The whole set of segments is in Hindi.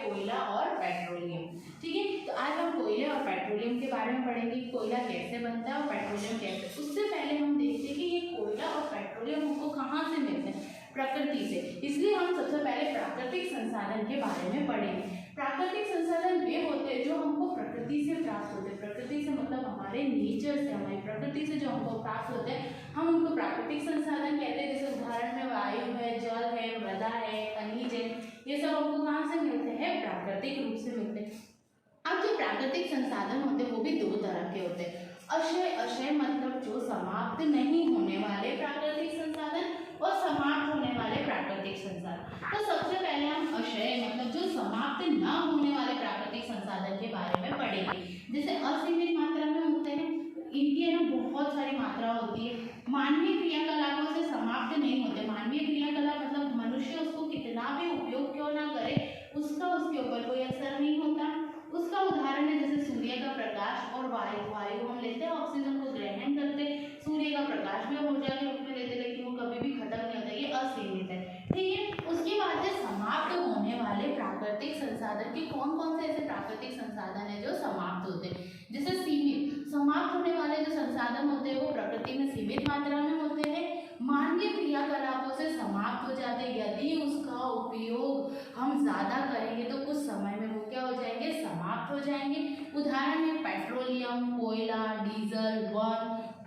कोयला और पेट्रोलियम। ठीक है, तो आज हम कोयले और पेट्रोलियम के बारे में पढ़ेंगे, कोयला कैसे बनता है और पेट्रोलियम कैसे। उससे पहले हम देखते हैं कि ये कोयला और पेट्रोलियम हमको कहाँ से मिलते हैं, प्रकृति से। इसलिए हम सबसे पहले प्राकृतिक संसाधन के बारे में पढ़ेंगे। प्राकृतिक संसाधन वे होते हैं जो हमको प्रकृति से प्राप्त होते हैं। प्रकृति से मतलब हमारे नेचर से, हमारी प्रकृति से जो हमको प्राप्त होते हैं, हम उनको प्राकृतिक संसाधन कहते हैं। जैसे उदाहरण में वायु है, जल है, मृदा है, खनिज है, ये सब हमको कहाँ से मिलते हैं, प्राकृतिक रूप से मिलते हैं। अब जो प्राकृतिक संसाधन होते हैं वो भी दो तरह के होते हैं, अक्षय। अक्षय मतलब जो समाप्त नहीं होने वाले प्राकृतिक संसाधन और समाप्त होने वाले प्राकृतिक संसाधन। तो सबसे पहले हम अक्षय मतलब जो समाप्त न होने वाले प्राकृतिक संसाधन के बारे में पढ़ेंगे। जैसे असीमित मात्रा में होते हैं, इनकी ना बहुत सारी मात्रा होती है। मानवीय क्रियाकलापों से समाप्त नहीं होते। मानवीय क्रियाकलाप मतलब मनुष्य उसको कितना भी उपयोग क्यों ना करे, उसका उसके ऊपर कोई असर नहीं होता। उसका उदाहरण है जैसे सूर्य का प्रकाश और वायु। वायु हम लेते हैं, ऑक्सीजन को ग्रहण करते हैं। सूर्य का प्रकाश भी हम ऊर्जा के रूप में लेते हैं, लेकिन वो कभी भी खत्म नहीं होता, ये असीमित है। ठीक है, उसके बाद से समाप्त होने वाले प्राकृतिक संसाधन के कौन कौन से ऐसे प्राकृतिक संसाधन है जो समाप्त होते हैं। जैसे सीमित, समाप्त होने वाले जो संसाधन होते हैं वो प्रकृति में सीमित मात्रा में होते हैं, मानवीय क्रियाकलापों से समाप्त हो जाते हैं। यदि उसका उपयोग हम ज्यादा करेंगे तो कुछ समय में वो क्या हो जाएंगे, समाप्त हो जाएंगे। उदाहरण है पेट्रोलियम, कोयला, डीजल,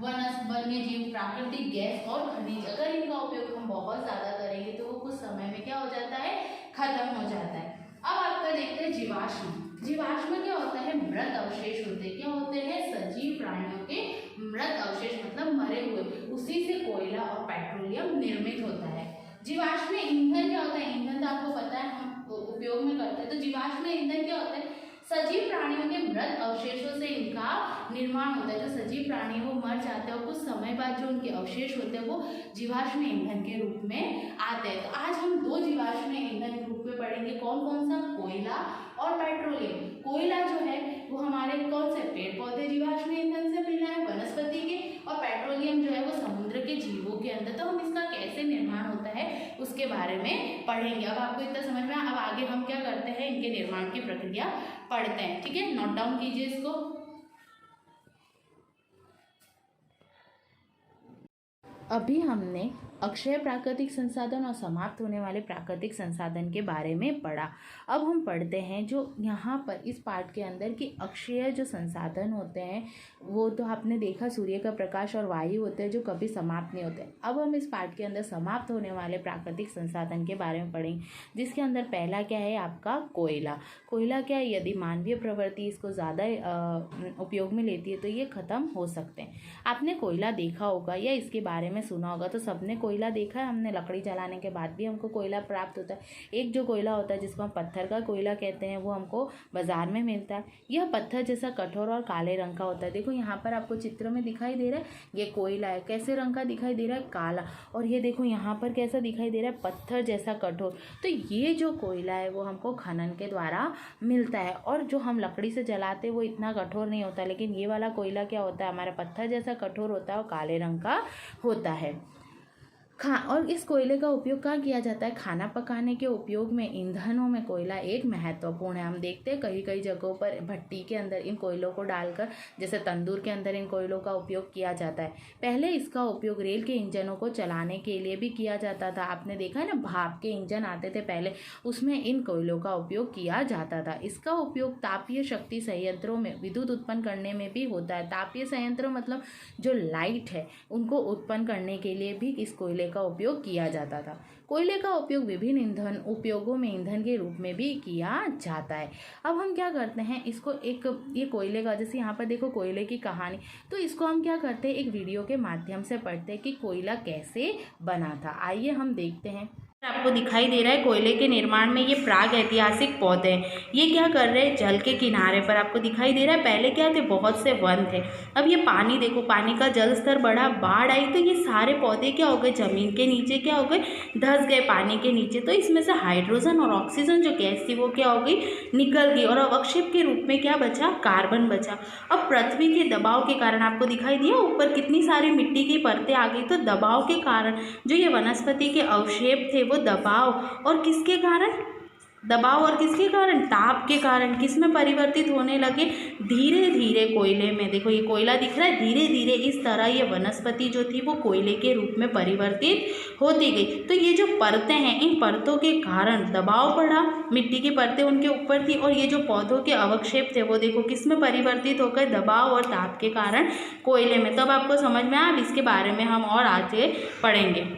वन्य जीव, प्राकृतिक गैस और खनिज। अगर इनका उपयोग हम बहुत ज्यादा करेंगे तो वो कुछ समय में क्या हो जाता है, खत्म हो जाता है। अब आपका देखते हैं जीवाश्म। जीवाश्म क्या होता है, मृत अवशेष होते हैं। क्या होते हैं, सजीव प्राणियों के मृत अवशेष मतलब मरे हुए, उसी से कोयला और पेट्रोलियम निर्मित होता है। जीवाश्म ईंधन क्या होता है, ईंधन तो आपको पता है हम उपयोग में करते हैं। तो जीवाश्म ईंधन क्या होता है, सजीव प्राणियों के मृत अवशेषों से इनका निर्माण होता है। जो सजीव प्राणी वो मर जाते हैं और कुछ समय बाद जो उनके अवशेष होते हैं वो जीवाश्म ईंधन के रूप में आते हैं। तो आज हम दो जीवाश्म ईंधन के रूप में पढ़ेंगे, कौन कौन सा, कोयला और पेट्रोलियम। कोयला जो है वो हमारे कौन से पेड़ पौधे जीवाश्म ईंधन से मिला है, वनस्पति के, और पेट्रोलियम जो है वो समुद्र के जीवों के अंदर। तो हम इसका कैसे निर्माण होता है उसके बारे में पढ़ेंगे। अब आपको इतना समझ में, अब आगे हम क्या करते हैं, इनके निर्माण की प्रक्रिया पढ़ते हैं। ठीक है, नोट डाउन कीजिए इसको। अभी हमने अक्षय प्राकृतिक संसाधन और समाप्त होने वाले प्राकृतिक संसाधन के बारे में पढ़ा। अब हम पढ़ते हैं जो यहाँ पर इस पाठ के अंदर कि अक्षय जो संसाधन होते हैं वो तो आपने देखा, सूर्य का प्रकाश और वायु होते हैं जो कभी समाप्त नहीं होते। अब हम इस पाठ के अंदर समाप्त होने वाले प्राकृतिक संसाधन के बारे में पढ़ेंगे, जिसके अंदर पहला क्या है आपका, कोयला। कोयला क्या है, यदि मानवीय प्रवृत्ति इसको ज़्यादा उपयोग में लेती है तो ये ख़त्म हो सकते हैं। आपने कोयला देखा होगा या इसके बारे में सुना होगा, तो सबने कोयला देखा है। हमने लकड़ी जलाने के बाद भी हमको कोयला प्राप्त होता है। एक जो कोयला होता है जिसको हम पत्थर का कोयला कहते हैं, वो हमको बाजार में मिलता है। यह पत्थर जैसा कठोर और काले रंग का होता है। देखो यहाँ पर आपको चित्र में दिखाई दे रहा है, ये कोयला है, कैसे रंग का दिखाई दे रहा है, काला। और ये देखो यहाँ पर कैसा दिखाई दे रहा है, पत्थर जैसा कठोर। तो ये जो कोयला है वो हमको खनन के द्वारा मिलता है। और जो हम लकड़ी से जलाते हैं वो इतना कठोर नहीं होता, लेकिन ये वाला कोयला क्या होता है, हमारा पत्थर जैसा कठोर होता है और काले रंग का होता है। और इस कोयले का उपयोग कहाँ किया जाता है, खाना पकाने के उपयोग में, ईंधनों में कोयला एक महत्वपूर्ण है। हम देखते हैं कई कई जगहों पर भट्टी के अंदर इन कोयलों को डालकर, जैसे तंदूर के अंदर इन कोयलों का उपयोग किया जाता है। पहले इसका उपयोग रेल के इंजनों को चलाने के लिए भी किया जाता था। आपने देखा है ना, भाप के इंजन आते थे पहले, उसमें इन कोयलों का उपयोग किया जाता था। इसका उपयोग तापीय शक्ति संयंत्रों में विद्युत उत्पन्न करने में भी होता है। तापीय संयंत्र मतलब जो लाइट है उनको उत्पन्न करने के लिए भी इस कोयले का उपयोग किया जाता था। कोयले का उपयोग विभिन्न ईंधन उपयोगों में ईंधन के रूप में भी किया जाता है। अब हम क्या करते हैं, इसको एक ये कोयले का, जैसे यहाँ पर देखो कोयले की कहानी, तो इसको हम क्या करते हैं, एक वीडियो के माध्यम से पढ़ते हैं कि कोयला कैसे बना था। आइए हम देखते हैं। आपको दिखाई दे रहा है कोयले के निर्माण में ये प्राग ऐतिहासिक पौधे हैं। ये क्या कर रहे हैं, जल के किनारे पर आपको दिखाई दे रहा है। पहले क्या थे, बहुत से वन थे। अब ये पानी देखो, पानी का जल स्तर बढ़ा, बाढ़ आई तो ये सारे पौधे क्या हो गए, जमीन के नीचे क्या हो गए, धंस गए पानी के नीचे। तो इसमें से हाइड्रोजन और ऑक्सीजन जो गैस थी वो क्या हो गई, निकल गई, और अवक्षेप के रूप में क्या बचा, कार्बन बचा। अब पृथ्वी के दबाव के कारण आपको दिखाई दिया ऊपर कितनी सारी मिट्टी की परतें आ गई। तो दबाव के कारण जो ये वनस्पति के अवशेप थे वो दबाव और किसके कारण, दबाव और किसके कारण, ताप के कारण किस में परिवर्तित होने लगे, धीरे धीरे कोयले में। देखो ये कोयला दिख रहा है, धीरे धीरे इस तरह ये वनस्पति जो थी वो कोयले के रूप में परिवर्तित होती गई। तो ये जो परतें हैं, इन परतों के कारण दबाव बढ़ा, मिट्टी की परतें उनके ऊपर थी, और ये जो पौधों के अवक्षेप थे वो देखो किस में परिवर्तित होकर, दबाव और ताप के कारण कोयले में। तब आपको समझ में आया। अब इसके बारे में हम और आगे पढ़ेंगे।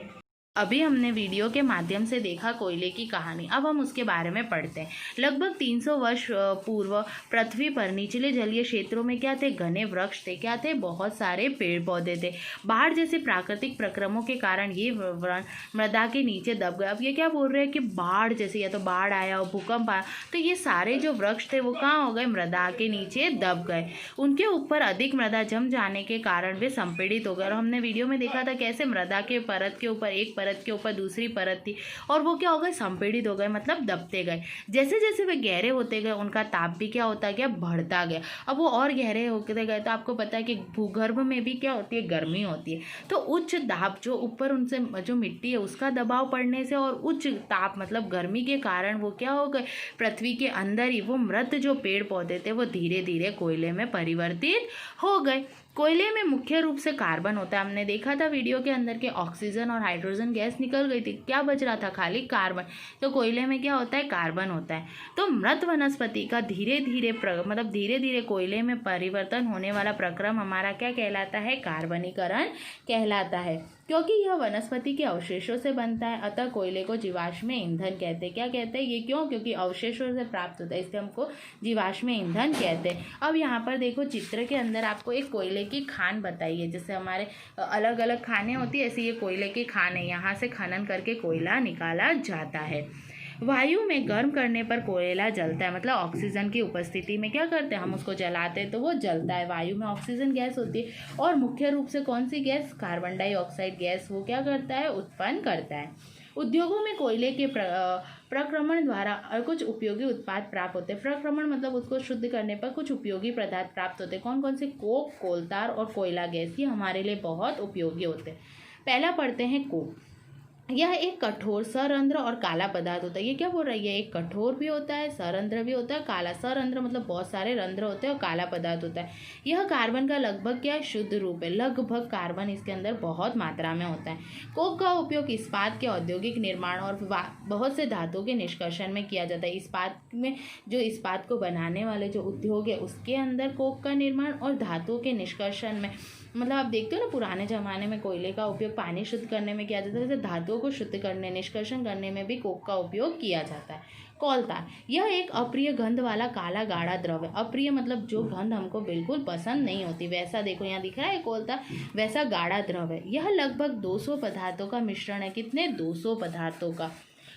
अभी हमने वीडियो के माध्यम से देखा कोयले की कहानी, अब हम उसके बारे में पढ़ते हैं। लगभग 300 वर्ष पूर्व पृथ्वी पर निचले जलीय क्षेत्रों में क्या थे, घने वृक्ष थे, क्या थे, बहुत सारे पेड़ पौधे थे। बाढ़ जैसे प्राकृतिक प्रक्रमों के कारण ये मृदा के नीचे दब गए। अब ये क्या बोल रहे हैं कि बाढ़ जैसे, या तो बाढ़ आया और भूकंप आया, तो ये सारे जो वृक्ष थे वो कहाँ हो गए, मृदा के नीचे दब गए। उनके ऊपर अधिक मृदा जम जाने के कारण वे संपीड़ित हो गए। और हमने वीडियो में देखा था कैसे मृदा के परत के ऊपर एक परत के ऊपर दूसरी परत थी, और वो क्या हो गए, संपीड़ित हो गए, मतलब दबते गए। जैसे जैसे वे गहरे होते गए उनका ताप भी क्या होता गया, बढ़ता गया। अब वो और गहरे होते गए तो आपको पता है कि भूगर्भ में भी क्या होती है, गर्मी होती है। तो उच्च दाब जो ऊपर उनसे जो मिट्टी है उसका दबाव पड़ने से और उच्च ताप मतलब गर्मी के कारण वो क्या हो गए, पृथ्वी के अंदर ही वो मृत जो पेड़ पौधे थे वो धीरे धीरे कोयले में परिवर्तित हो गए। कोयले में मुख्य रूप से कार्बन होता है। हमने देखा था वीडियो के अंदर के ऑक्सीजन और हाइड्रोजन गैस निकल गई थी, क्या बच रहा था, खाली कार्बन। तो कोयले में क्या होता है, कार्बन होता है। तो मृत वनस्पति का धीरे धीरे मतलब धीरे धीरे कोयले में परिवर्तन होने वाला प्रक्रम हमारा क्या कहलाता है, कार्बनीकरण कहलाता है। क्योंकि यह वनस्पति के अवशेषों से बनता है, अतः कोयले को जीवाश्म ईंधन कहते हैं। क्या कहते हैं, ये क्यों, क्योंकि अवशेषों से प्राप्त होता है, इसलिए हमको जीवाश्म ईंधन कहते हैं। अब यहाँ पर देखो चित्र के अंदर आपको एक कोयले की खान बताई है। जैसे हमारे अलग अलग खानें होती है, ऐसी ये कोयले की खान है। यहाँ से खनन करके कोयला निकाला जाता है। वायु में गर्म करने पर कोयला जलता है, मतलब ऑक्सीजन की उपस्थिति में क्या करते हैं, हम उसको जलाते हैं तो वो जलता है। वायु में ऑक्सीजन गैस होती है, और मुख्य रूप से कौन सी गैस, कार्बन डाइऑक्साइड गैस वो क्या करता है, उत्पन्न करता है। उद्योगों में कोयले के प्रक्रमण द्वारा कुछ उपयोगी उत्पाद प्राप्त होते हैं। प्रक्रमण मतलब उसको शुद्ध करने पर कुछ उपयोगी पदार्थ प्राप्त होते हैं। कौन कौन से, कोक, कोलतार और कोयला गैस, ये हमारे लिए बहुत उपयोगी होते हैं। पहला पढ़ते हैं कोक। यह एक कठोर, सरंध्र और काला पदार्थ होता है। ये क्या बोल रहा है, ये एक कठोर भी होता है, सरंध्र भी होता है, काला। सरंध्र मतलब बहुत सारे रंध्र होते हैं, और काला पदार्थ होता है। यह कार्बन का लगभग क्या शुद्ध रूप है, लगभग कार्बन इसके अंदर बहुत मात्रा में होता है। कोक का उपयोग इस्पात के औद्योगिक निर्माण और बहुत से धातुओं के निष्कर्षण में किया जाता है। इस्पात में जो इस्पात को बनाने वाले जो उद्योग है उसके अंदर कोक का निर्माण, और धातुओं के निष्कर्षण में मतलब आप देखते हो ना, पुराने ज़माने में कोयले का उपयोग पानी शुद्ध करने में किया जाता है, जैसे धातुओं को शुद्ध करने, निष्कर्षण करने में भी कोक का उपयोग किया जाता है। कोलतार, यह एक अप्रिय गंध वाला काला गाढ़ा द्रव है। अप्रिय मतलब जो गंध हमको बिल्कुल पसंद नहीं होती, वैसा देखो यहाँ दिख रहा है कोलतार, वैसा गाढ़ा द्रव है। यह लगभग 200 पदार्थों का मिश्रण है। कितने, 200 पदार्थों का।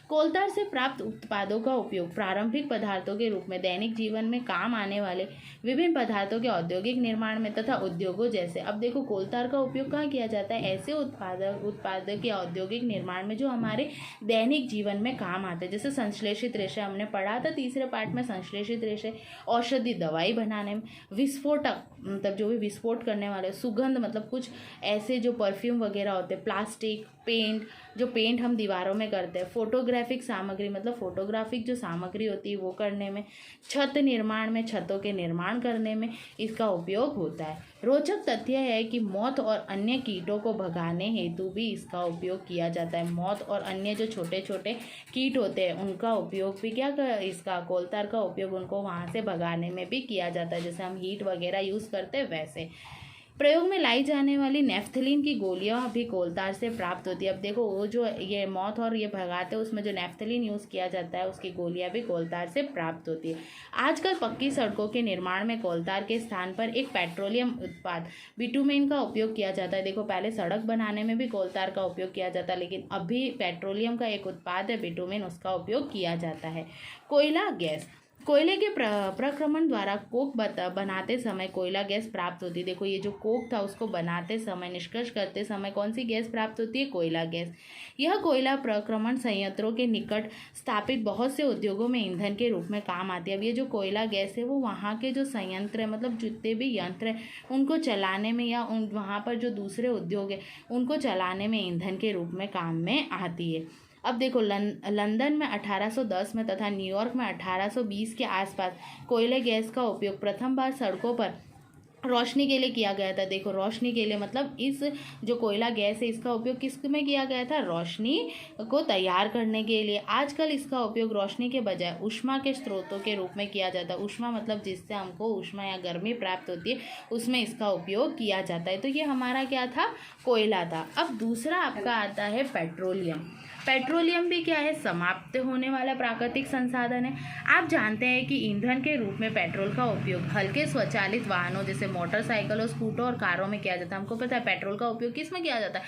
कोलतार से प्राप्त उत्पादों का उपयोग प्रारंभिक पदार्थों के रूप में दैनिक जीवन में काम आने वाले विभिन्न पदार्थों के औद्योगिक निर्माण में तथा उद्योगों जैसे, अब देखो कोलतार का उपयोग कहाँ किया जाता है, ऐसे उत्पादों के औद्योगिक निर्माण में जो हमारे दैनिक जीवन में काम आते हैं। जैसे संश्लेषित रेशे हमने पढ़ा था तीसरे पार्ट में, संश्लेषित रेशे औषधि दवाई बनाने में, विस्फोटक मतलब जो भी विस्फोट करने वाले, सुगंध मतलब कुछ ऐसे जो परफ्यूम वगैरह होते हैं, प्लास्टिक, पेंट, जो पेंट हम दीवारों में करते हैं, फोटोग्राफिक सामग्री मतलब फोटोग्राफिक जो सामग्री होती है वो करने में, छत निर्माण में, छतों के निर्माण करने में इसका उपयोग होता है। रोचक तथ्य है कि मौत और अन्य कीटों को भगाने हेतु भी इसका उपयोग किया जाता है। मौत और अन्य जो छोटे छोटे कीट होते हैं उनका उपयोग भी क्या कर, इसका कोलतार का उपयोग उनको वहाँ से भगाने में भी किया जाता है। जैसे हम हीट वगैरह यूज़ करते हैं वैसे। प्रयोग में लाई जाने वाली नेफ्थलीन की गोलियां भी कोलतार से प्राप्त होती है। अब देखो वो जो ये मौत और ये भगाते हैं उसमें जो नेफ्थलीन यूज़ किया जाता है उसकी गोलियां भी कोलतार से प्राप्त होती है। आजकल पक्की सड़कों के निर्माण में कोलतार के स्थान पर एक पेट्रोलियम उत्पाद बिटुमेन का उपयोग किया जाता है। देखो पहले सड़क बनाने में भी कोलतार का उपयोग किया जाता है, लेकिन अभी पेट्रोलियम का एक उत्पाद है बिटुमेन, उसका उपयोग किया जाता है। कोयला गैस, कोयले के प्रक्रमण द्वारा कोक बनाते समय कोयला गैस प्राप्त होती है। देखो ये जो कोक था उसको बनाते समय, निष्कर्ष करते समय कौन सी गैस प्राप्त होती है, कोयला गैस। यह कोयला प्रक्रमण संयंत्रों के निकट स्थापित बहुत से उद्योगों में ईंधन के रूप में काम आती है। अब ये जो कोयला गैस है वो वहाँ के जो संयंत्र है मतलब जितने भी यंत्र हैं उनको चलाने में या वहाँ पर जो दूसरे उद्योग है उनको चलाने में ईंधन के रूप में काम में आती है। अब देखो लंदन में 1810 में तथा न्यूयॉर्क में 1820 के आसपास कोयले गैस का उपयोग प्रथम बार सड़कों पर रोशनी के लिए किया गया था। देखो रोशनी के लिए मतलब इस जो कोयला गैस है इसका उपयोग किस में किया गया था, रोशनी को तैयार करने के लिए। आजकल इसका उपयोग रोशनी के बजाय ऊष्मा के स्रोतों के रूप में किया जाता है। ऊष्मा मतलब जिससे हमको ऊष्मा या गर्मी प्राप्त होती है, उसमें इसका उपयोग किया जाता है। तो ये हमारा क्या था, कोयला था। अब दूसरा आपका आता है पेट्रोलियम। पेट्रोलियम भी क्या है, समाप्त होने वाला प्राकृतिक संसाधन है। आप जानते हैं कि ईंधन के रूप में पेट्रोल का उपयोग हल्के स्वचालित वाहनों जैसे मोटरसाइकिल और स्कूटर और कारों में किया जाता है। हमको पता है पेट्रोल का उपयोग किस में किया जाता है,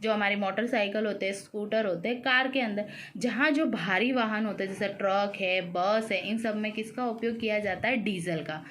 जो हमारी मोटरसाइकिल होते हैं, स्कूटर होते हैं, कार के अंदर। जहाँ जो भारी वाहन होते हैं जैसे ट्रक है, बस है, इन सब में किसका उपयोग किया जाता है, डीजल का।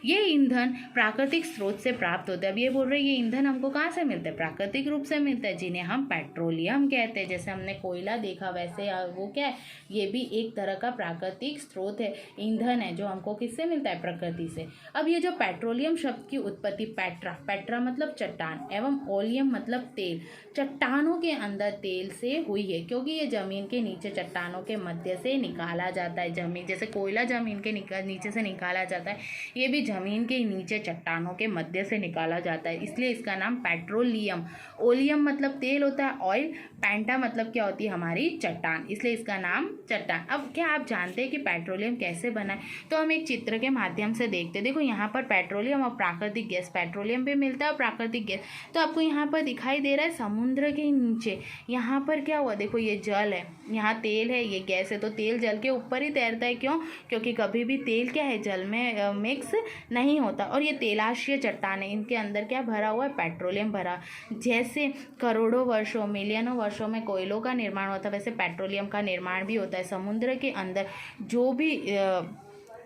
ये ईंधन प्राकृतिक स्रोत से प्राप्त होते हैं। अब ये बोल रहे हैं ये ईंधन हमको कहाँ से मिलता है, प्राकृतिक रूप से मिलता है, जिन्हें हम पेट्रोलियम कहते हैं। जैसे हमने कोयला देखा वैसे वो क्या है, ये भी एक तरह का प्राकृतिक स्रोत है, ईंधन है, जो हमको किससे मिलता है, प्रकृति से। अब ये जो पेट्रोलियम शब्द की उत्पत्ति पेट्रा मतलब चट्टान एवं ओलियम मतलब तेल, चट्टानों के अंदर तेल से हुई है, क्योंकि ये जमीन के नीचे चट्टानों के मध्य से निकाला जाता है। जमीन जैसे कोयला जमीन के नीचे से निकाला जाता है, ये भी जमीन के नीचे चट्टानों के मध्य से निकाला जाता है, इसलिए इसका नाम पेट्रोलियम। ओलियम मतलब तेल होता है, ऑयल। पैंटा मतलब क्या होती है, हमारी चट्टान, इसलिए इसका नाम चट्टान। अब क्या आप जानते हैं कि पेट्रोलियम कैसे बना है, तो हम एक चित्र के माध्यम से देखते हैं। देखो यहाँ पर पेट्रोलियम और प्राकृतिक गैस, पेट्रोलियम भी मिलता है और प्राकृतिक गैस। तो आपको यहाँ पर दिखाई दे रहा है समुद्र के नीचे, यहाँ पर क्या हुआ, देखो ये जल है, यहाँ तेल है, ये गैस है। तो तेल जल के ऊपर ही तैरता है, क्यों, क्योंकि कभी भी तेल क्या है, जल में मिक्स नहीं होता। और ये तेलाश्य चट्टान है, इनके अंदर क्या भरा हुआ है, पेट्रोलियम भरा। जैसे करोड़ों वर्षों, मिलियनों वर्षों में कोयलों का निर्माण होता है, वैसे पेट्रोलियम का निर्माण भी होता है। समुद्र के अंदर जो भी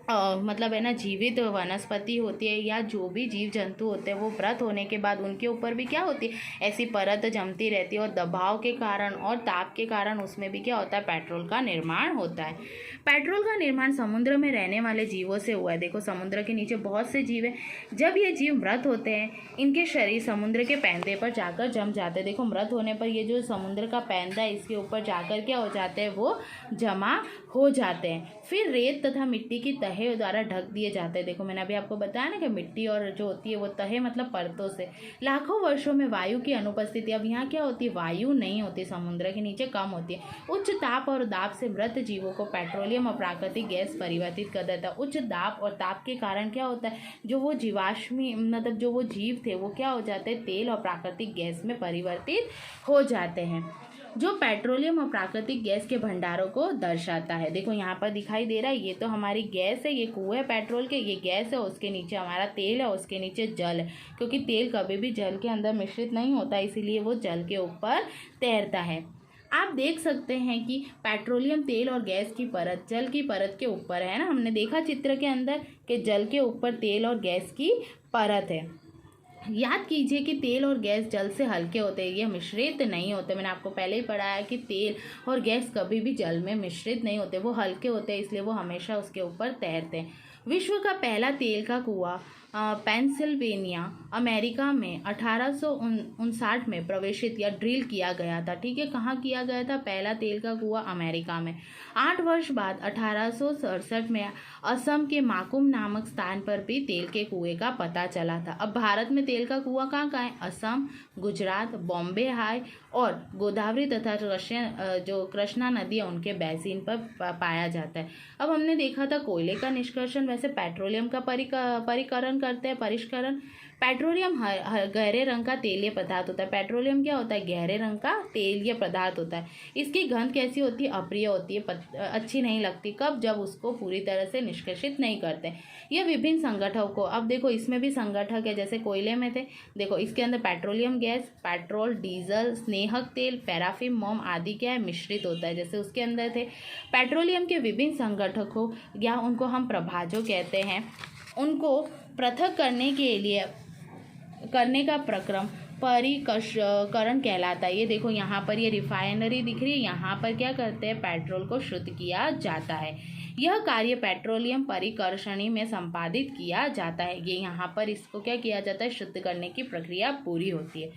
मतलब है ना, जीवित वनस्पति होती है या जो भी जीव जंतु होते हैं, वो व्रत होने के बाद उनके ऊपर भी क्या होती है, ऐसी परत जमती रहती है, और दबाव के कारण और ताप के कारण उसमें भी क्या होता है, पेट्रोल का निर्माण होता है। पेट्रोल का निर्माण समुद्र में रहने वाले जीवों से हुआ है। देखो समुद्र के नीचे बहुत से जीव हैं, जब ये जीव मृत होते हैं, इनके शरीर समुद्र के पैंदे पर जाकर जम जाते हैं। देखो मृत होने पर ये जो समुद्र का पैंदा है, इसके ऊपर जाकर क्या हो जाते हैं, वो जमा हो जाते हैं। फिर रेत तथा मिट्टी की तहे द्वारा ढक दिए जाते हैं। देखो मैंने अभी आपको बताया ना कि मिट्टी और जो होती है वो तहे मतलब परतों से। लाखों वर्षों में वायु की अनुपस्थिति, अब यहाँ क्या होती है, वायु नहीं होती, समुद्र के नीचे कम होती है। उच्च ताप और दाब से मृत जीवों को पेट्रोलियम और प्राकृतिक गैस परिवर्तित कर देता है। उच्च दाब और ताप के कारण क्या होता है, जो वो जीवाश्मी मतलब जो वो जीव थे वो क्या हो जाते हैं, तेल और प्राकृतिक गैस में परिवर्तित हो जाते हैं, जो पेट्रोलियम और प्राकृतिक गैस के भंडारों को दर्शाता है। देखो यहाँ पर दिखाई दे रहा है, ये तो हमारी गैस है, ये कुएं पेट्रोल के, ये गैस है, उसके नीचे हमारा तेल है, उसके नीचे जल है, क्योंकि तेल कभी भी जल के अंदर मिश्रित नहीं होता, इसीलिए वो जल के ऊपर तैरता है। आप देख सकते हैं कि पेट्रोलियम, तेल और गैस की परत जल की परत के ऊपर है ना, हमने देखा चित्र के अंदर कि जल के ऊपर तेल और गैस की परत है। याद कीजिए कि तेल और गैस जल से हल्के होते हैं, ये मिश्रित नहीं होते। मैंने आपको पहले ही पढ़ाया कि तेल और गैस कभी भी जल में मिश्रित नहीं होते, वो हल्के होते हैं, इसलिए वो हमेशा उसके ऊपर तैरते हैं। विश्व का पहला तेल का कुआं पेंसिल्वेनिया अमेरिका में 1859 में प्रवेशित या ड्रिल किया गया था। ठीक है, कहाँ किया गया था, पहला तेल का कुआं अमेरिका में। 8 वर्ष बाद 1867 में असम के माकुम नामक स्थान पर भी तेल के कुएं का पता चला था। अब भारत में तेल का कुआं कहाँ कहाँ है, असम, गुजरात, बॉम्बे हाई और गोदावरी तथा जो कृष्णा नदी है उनके बेसिन पर पाया जाता है। अब हमने देखा था कोयले का निष्कर्षण, वैसे पेट्रोलियम का परिष्करण। पेट्रोलियम गहरे रंग का तेलीय पदार्थ होता है। पेट्रोलियम क्या होता है, गहरे रंग का तेलीय पदार्थ होता है। इसकी गंध कैसी होती है, अप्रिय होती है, अच्छी नहीं लगती। कब, जब उसको पूरी तरह से निष्कासित नहीं करते। यह विभिन्न संगठकों को, अब देखो इसमें भी संगठक है, जैसे कोयले में थे, देखो इसके अंदर पेट्रोलियम गैस, पेट्रोल, डीजल, स्नेहक तेल, पैराफिन, मोम आदि क्या है, मिश्रित होता है, जैसे उसके अंदर थे। पेट्रोलियम के विभिन्न संगठकों या उनको हम प्रभाजों कहते हैं, उनको पृथक करने का प्रक्रम परिकरण कहलाता है। ये देखो यहाँ पर ये रिफाइनरी दिख रही है, यहाँ पर क्या करते हैं, पेट्रोल को शुद्ध किया जाता है। यह कार्य पेट्रोलियम परिकर्षणी में संपादित किया जाता है। ये यहाँ पर इसको क्या किया जाता है, शुद्ध करने की प्रक्रिया पूरी होती है।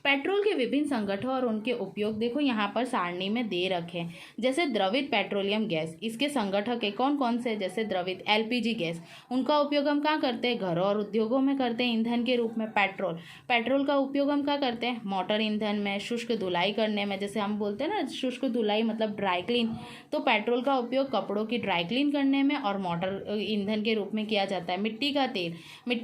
पेट्रोल के विभिन्न संगठन और उनके उपयोग देखो यहाँ पर सारणी में दे रखे हैं। जैसे द्रवित पेट्रोलियम गैस, इसके संगठक है कौन कौन से, जैसे द्रवित एलपीजी गैस, उनका उपयोग हम कहाँ करते हैं, घरों और उद्योगों में करते हैं ईंधन के रूप में। पेट्रोल का उपयोग हम क्या करते हैं, मोटर ईंधन में, शुष्क धुलाई करने में, जैसे हम बोलते हैं ना शुष्क धुलाई मतलब ड्राई क्लीन, तो पेट्रोल का उपयोग कपड़ों की ड्राई क्लीन करने में और मोटर ईंधन के रूप में किया जाता है। मिट्टी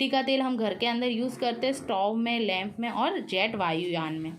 का तेल हम घर के अंदर यूज़ करते हैं, स्टोव में, लैंप में और जेट वायुयान में।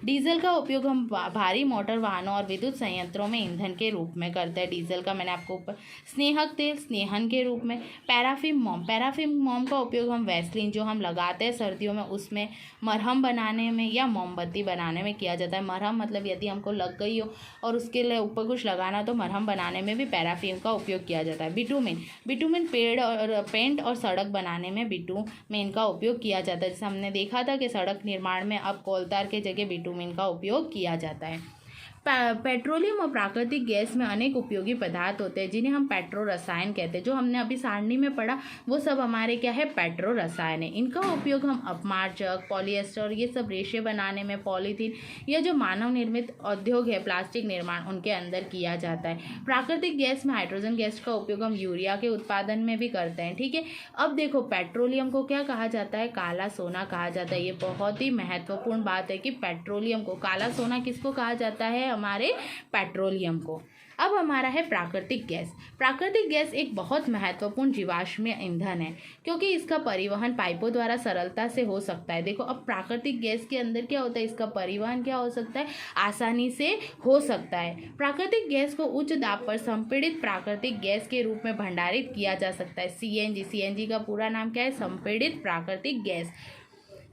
डीजल का उपयोग हम भारी मोटर वाहनों और विद्युत संयंत्रों में ईंधन के रूप में करते हैं। डीजल का मैंने आपको ऊपर। स्नेहक तेल स्नेहन के रूप में। पैराफिन मोम का उपयोग हम वैसलीन जो हम लगाते हैं सर्दियों में उसमें, मरहम बनाने में या मोमबत्ती बनाने में किया जाता है। मरहम मतलब यदि हमको लग गई हो और उसके लिए ऊपर कुछ लगाना तो मरहम बनाने में भी पैराफिन का उपयोग किया जाता है। बिटुमेन पेंट और सड़क बनाने में बिटुमेन का उपयोग किया जाता है। जैसे हमने देखा था कि सड़क निर्माण में अब कोलतार के जगह बिटुमेन का उपयोग किया जाता है। पेट्रोलियम और प्राकृतिक गैस में अनेक उपयोगी पदार्थ होते हैं जिन्हें हम पेट्रो रसायन कहते हैं। जो हमने अभी सारणी में पढ़ा वो सब हमारे क्या है, पेट्रो रसायन है। इनका उपयोग हम अपमार्जक, पॉलिएस्टर, ये सब रेशे बनाने में, पॉलीथीन या जो मानव निर्मित उद्योग है प्लास्टिक निर्माण उनके अंदर किया जाता है। प्राकृतिक गैस में हाइड्रोजन गैस का उपयोग हम यूरिया के उत्पादन में भी करते हैं। ठीक है, अब देखो पेट्रोलियम को क्या कहा जाता है, काला सोना कहा जाता है। ये बहुत ही महत्वपूर्ण बात है कि पेट्रोलियम को काला सोना किसको कहा जाता है, हमारे पेट्रोलियम को। अब हमारा है प्राकृतिक गैस। प्राकृतिक गैस एक बहुत महत्वपूर्ण जीवाश्म ईंधन है क्योंकि इसका परिवहन पाइपों द्वारा सरलता से हो सकता है। देखो अब प्राकृतिक गैस के अंदर क्या होता है, इसका परिवहन क्या हो सकता है, आसानी से हो सकता है। प्राकृतिक गैस को उच्च दाब पर संपीड़ित प्राकृतिक गैस के रूप में भंडारित किया जा सकता है। सीएनजी का पूरा नाम क्या है, संपीड़ित प्राकृतिक गैस।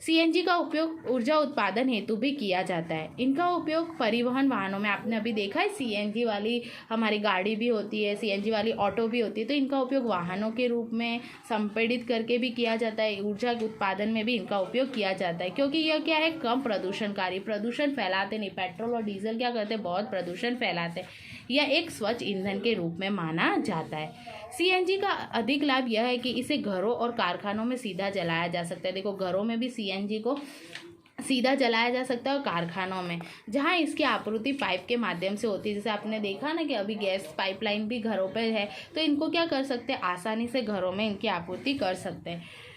सीएनजी का उपयोग ऊर्जा उत्पादन हेतु भी किया जाता है। इनका उपयोग परिवहन वाहनों में, आपने अभी देखा है सीएनजी वाली हमारी गाड़ी भी होती है, सीएनजी वाली ऑटो भी होती है, तो इनका उपयोग वाहनों के रूप में संपीड़ित करके भी किया जाता है। ऊर्जा के उत्पादन में भी इनका उपयोग किया जाता है क्योंकि यह क्या है, कम प्रदूषणकारी, प्रदूषण फैलाते नहीं। पेट्रोल और डीजल क्या करते हैं, बहुत प्रदूषण फैलाते हैं। यह एक स्वच्छ ईंधन के रूप में माना जाता है। सीएनजी का अधिक लाभ यह है कि इसे घरों और कारखानों में सीधा जलाया जा सकता है। देखो घरों में भी सीएनजी को सीधा जलाया जा सकता है और कारखानों में जहां इसकी आपूर्ति पाइप के माध्यम से होती है। जैसे आपने देखा ना कि अभी गैस पाइपलाइन भी घरों पे है, तो इनको क्या कर सकते हैं, आसानी से घरों में इनकी आपूर्ति कर सकते हैं।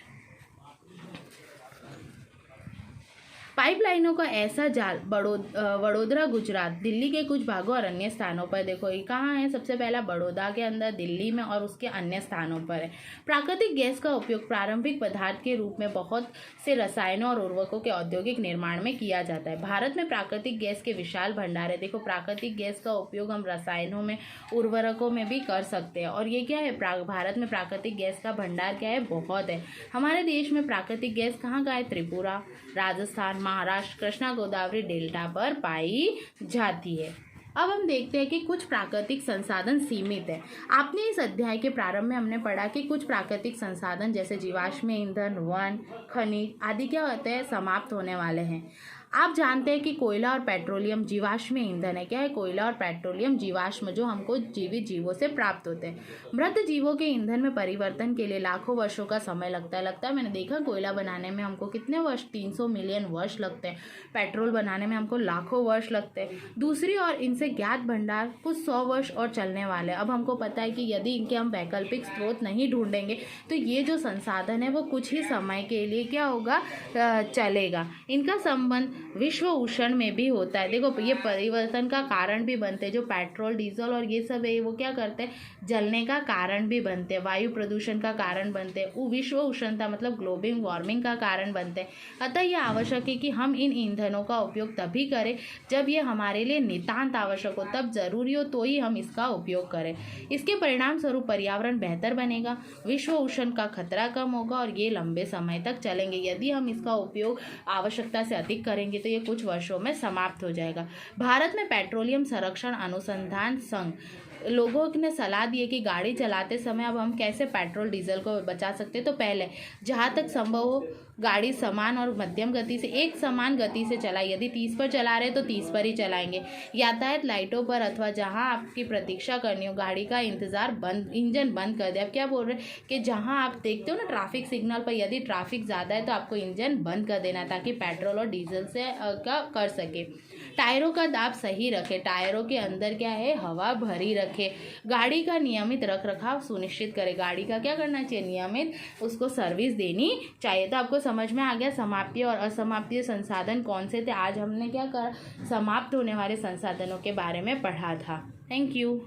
पाइपलाइनों का ऐसा जाल वडोदरा, गुजरात, दिल्ली के कुछ भागों और अन्य स्थानों पर, देखो ये कहाँ है, सबसे पहला बड़ौदा के अंदर, दिल्ली में और उसके अन्य स्थानों पर है। प्राकृतिक गैस का उपयोग प्रारंभिक पदार्थ के रूप में बहुत से रसायनों और उर्वरकों के औद्योगिक निर्माण में किया जाता है। भारत में प्राकृतिक गैस के विशाल भंडार है। देखो प्राकृतिक गैस का उपयोग हम रसायनों में, उर्वरकों में भी कर सकते हैं। और ये क्या है, भारत में प्राकृतिक गैस का भंडार क्या है, बहुत है। हमारे देश में प्राकृतिक गैस कहाँ का है, त्रिपुरा, राजस्थान, महाराष्ट्र, कृष्णा गोदावरी डेल्टा पर पाई जाती है। अब हम देखते हैं कि कुछ प्राकृतिक संसाधन सीमित है। आपने इस अध्याय के प्रारंभ में हमने पढ़ा कि कुछ प्राकृतिक संसाधन जैसे जीवाश्म ईंधन, वन, खनिज आदि क्या होते हैं, समाप्त होने वाले हैं। आप जानते हैं कि कोयला और पेट्रोलियम जीवाश्म ईंधन है। क्या है, कोयला और पेट्रोलियम जीवाश्म जो हमको जीवित जीवों से प्राप्त होते हैं। मृत जीवों के ईंधन में परिवर्तन के लिए लाखों वर्षों का समय लगता है। मैंने देखा कोयला बनाने में हमको कितने वर्ष, 300 मिलियन वर्ष लगते हैं। पेट्रोल बनाने में हमको लाखों वर्ष लगते हैं। दूसरी ओर इनसे ज्ञात भंडार कुछ 100 वर्ष और चलने वाले। अब हमको पता है कि यदि इनके हम वैकल्पिक स्रोत नहीं ढूंढेंगे तो ये जो संसाधन है वो कुछ ही समय के लिए क्या होगा, चलेगा। इनका संबंध विश्व उष्ण में भी होता है। देखो ये परिवर्तन का कारण भी बनते हैं। जो पेट्रोल, डीजल और ये सब है वो क्या करते हैं, जलने का कारण भी बनते हैं, वायु प्रदूषण का कारण बनते हैं, वो विश्व उष्णता मतलब ग्लोबल वार्मिंग का कारण बनते हैं। अतः यह आवश्यक है कि हम इन ईंधनों का उपयोग तभी करें जब ये हमारे लिए नितांत आवश्यक हो, तब जरूरी हो तो ही हम इसका उपयोग करें। इसके परिणाम स्वरूप पर्यावरण बेहतर बनेगा, विश्व उष्ण का खतरा कम होगा और ये लंबे समय तक चलेंगे। यदि हम इसका उपयोग आवश्यकता से अधिक करेंगे तो ये कुछ वर्षों में समाप्त हो जाएगा। भारत में पेट्रोलियम संरक्षण अनुसंधान संघ लोगों ने सलाह दी है कि गाड़ी चलाते समय अब हम कैसे पेट्रोल डीजल को बचा सकते हैं। तो पहले जहाँ तक संभव हो गाड़ी समान और मध्यम गति से, एक समान गति से चलाएं। यदि 30 पर चला रहे तो 30 पर ही चलाएंगे। यातायात लाइटों पर अथवा जहाँ आपकी प्रतीक्षा करनी हो गाड़ी का इंजन बंद कर दे। अब क्या बोल रहे हैं कि जहाँ आप देखते हो ना ट्रैफिक सिग्नल पर, यदि ट्रैफिक ज़्यादा है तो आपको इंजन बंद कर देना ताकि पेट्रोल और डीजल से का कर सके। टायरों का दाब सही रखें, टायरों के अंदर क्या है हवा भरी रखें। गाड़ी का नियमित रख रखाव सुनिश्चित करें। गाड़ी का क्या करना चाहिए, नियमित उसको सर्विस देनी चाहिए। तो आपको समझ में आ गया समाप्ति और असमाप्ति संसाधन कौन से थे। आज हमने क्या करा, समाप्त होने वाले संसाधनों के बारे में पढ़ा था। Thank you.